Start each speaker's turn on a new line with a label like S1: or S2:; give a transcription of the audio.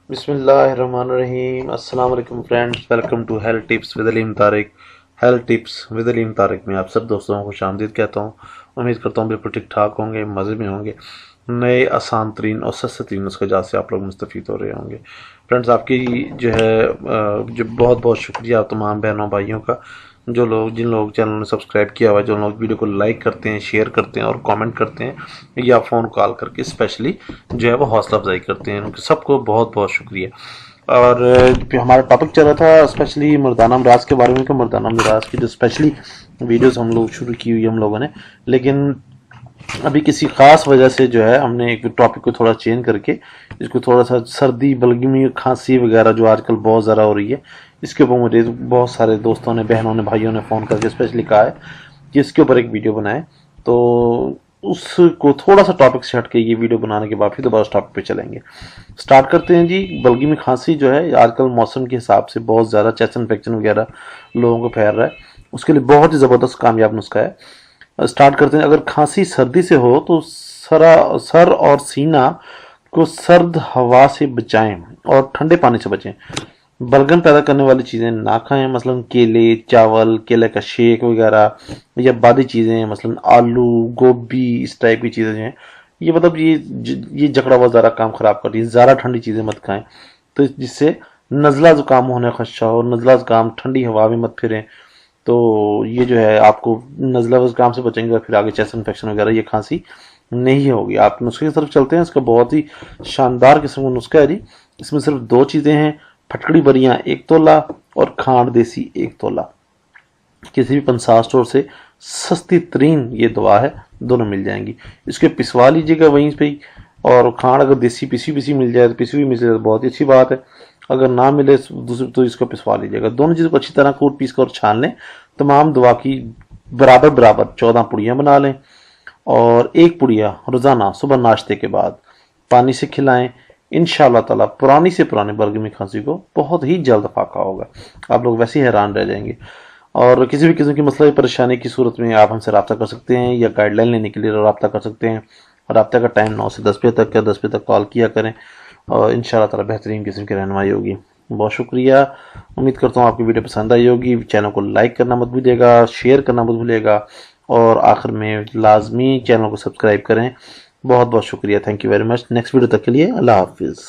S1: बिस्मिल्लाहिर्रहमानिर्रहीम। अस्सलाम वालेकुम friends, welcome to health tips with Aleem Tariq. Health tips with Aleem Tariq में आप सब दोस्तों को खुशामदीद कहता हूँ। उम्मीद करता हूँ बिल्कुल ठीक ठाक होंगे, मज़े में होंगे। नए आसान तरीन और सस्ते तरीन उसके वजह से आप लोग मुस्तफ़ीद हो रहे होंगे। फ्रेंड्स, आपकी जो है जो बहुत बहुत शुक्रिया तमाम बहनों भाइयों का, जिन लोग चैनल ने सब्सक्राइब किया हुआ है, जो लोग वीडियो को लाइक करते हैं, शेयर करते हैं और कमेंट करते हैं या फ़ोन कॉल करके स्पेशली जो है वो हौसला अफजाई करते हैं, उनके सबको बहुत बहुत शुक्रिया। और हमारा टॉपिक चल रहा था स्पेशली मर्दाना अमराज के बारे में कि मर्दाना अमराज की जो स्पेशली वीडियोस हम लोग शुरू की हुई हम लोगों ने, लेकिन अभी किसी खास वजह से जो है हमने एक टॉपिक को थोड़ा चेंज करके इसको थोड़ा सा सर्दी बलगमी खांसी वगैरह जो आजकल बहुत ज़्यादा हो रही है, इसके ऊपर मुझे बहुत सारे दोस्तों ने, बहनों ने, भाइयों ने फ़ोन करके स्पेशली कहा है कि इसके ऊपर एक वीडियो बनाए। तो उसको थोड़ा सा टॉपिक से हट के ये वीडियो बनाने के बाद फिर दोबारा उस टॉपिक पे चलेंगे। स्टार्ट करते हैं जी। बलगमी खांसी जो है आजकल मौसम के हिसाब से बहुत ज़्यादा चेस्ट इन्फेक्शन वगैरह लोगों को फैल रहा है, उसके लिए बहुत ही ज़बरदस्त कामयाब नुस्खा है। स्टार्ट करते हैं। अगर खांसी सर्दी से हो तो सर और सीना को सर्द हवा से बचाएं और ठंडे पानी से बचें। बलगम पैदा करने वाली चीज़ें ना खाएं, मसलन केले, चावल, केले का शेक वगैरह या बादी चीज़ें मसलन आलू, गोभी, इस टाइप की चीज़ें जो हैं ये मतलब ये जकड़ा बहुत ज़्यादा काम ख़राब करती है। ज़्यादा ठंडी चीज़ें मत खाएं, तो जिससे नज़ला ज़ुकाम होने का खदशा हो। नज़ला ज़ुकाम ठंडी हवा में मत फिरें, तो ये जो है आपको नज़ला ज़ुकाम से बचेंगे और फिर आगे चेस्ट इन्फेक्शन वगैरह ये खांसी नहीं होगी। आप नुस्खे की तरफ चलते हैं। इसका बहुत ही शानदार किस्म का नुस्खा है जी। इसमें सिर्फ दो चीज़ें हैं, फटकड़ी बरियाँ 1 तोला और खांड देसी 1 तोला। किसी भी पंसार स्टोर से सस्ती तरीन ये दवा है, दोनों मिल जाएंगी। इसके पिसवा लीजिएगा वहीं पे ही। और खांड अगर देसी पिसी मिल जाए तो पिसी हुई मिल जाए तो बहुत ही अच्छी बात है। अगर ना मिले दूसरी तो इसको पिसवा लीजिएगा। दोनों चीज़ों को अच्छी तरह कूट पीस कर और छान लें। तमाम दवा की बराबर बराबर 14 पुड़ियाँ बना लें और 1 पुड़िया रोज़ाना सुबह नाश्ते के बाद पानी से खिलाएं। इंशाअल्लाह ताला पुरानी से पुरानी बलगमी खांसी को बहुत ही जल्द फाका होगा। आप लोग वैसे ही हैरान रह जाएंगे। और किसी भी किस्म की मसला परेशानी की सूरत में आप हमसे रब्ता कर सकते हैं या गाइडलाइन लेने के लिए रब्ता कर सकते हैं। रब्ता का टाइम 9 से 10 बजे तक है। 10 बजे तक कॉल किया करें और इंशाअल्लाह ताला बेहतरीन किस्म की रहनुमाई होगी। बहुत शुक्रिया। उम्मीद करता हूँ आपकी वीडियो पसंद आई होगी। चैनल को लाइक करना मत भूलिएगा, शेयर करना मत भूलिएगा और आखिर में लाजमी चैनल को सब्सक्राइब करें। बहुत बहुत शुक्रिया। Thank you very much. Next video तक के लिए अल्लाह हाफिज़।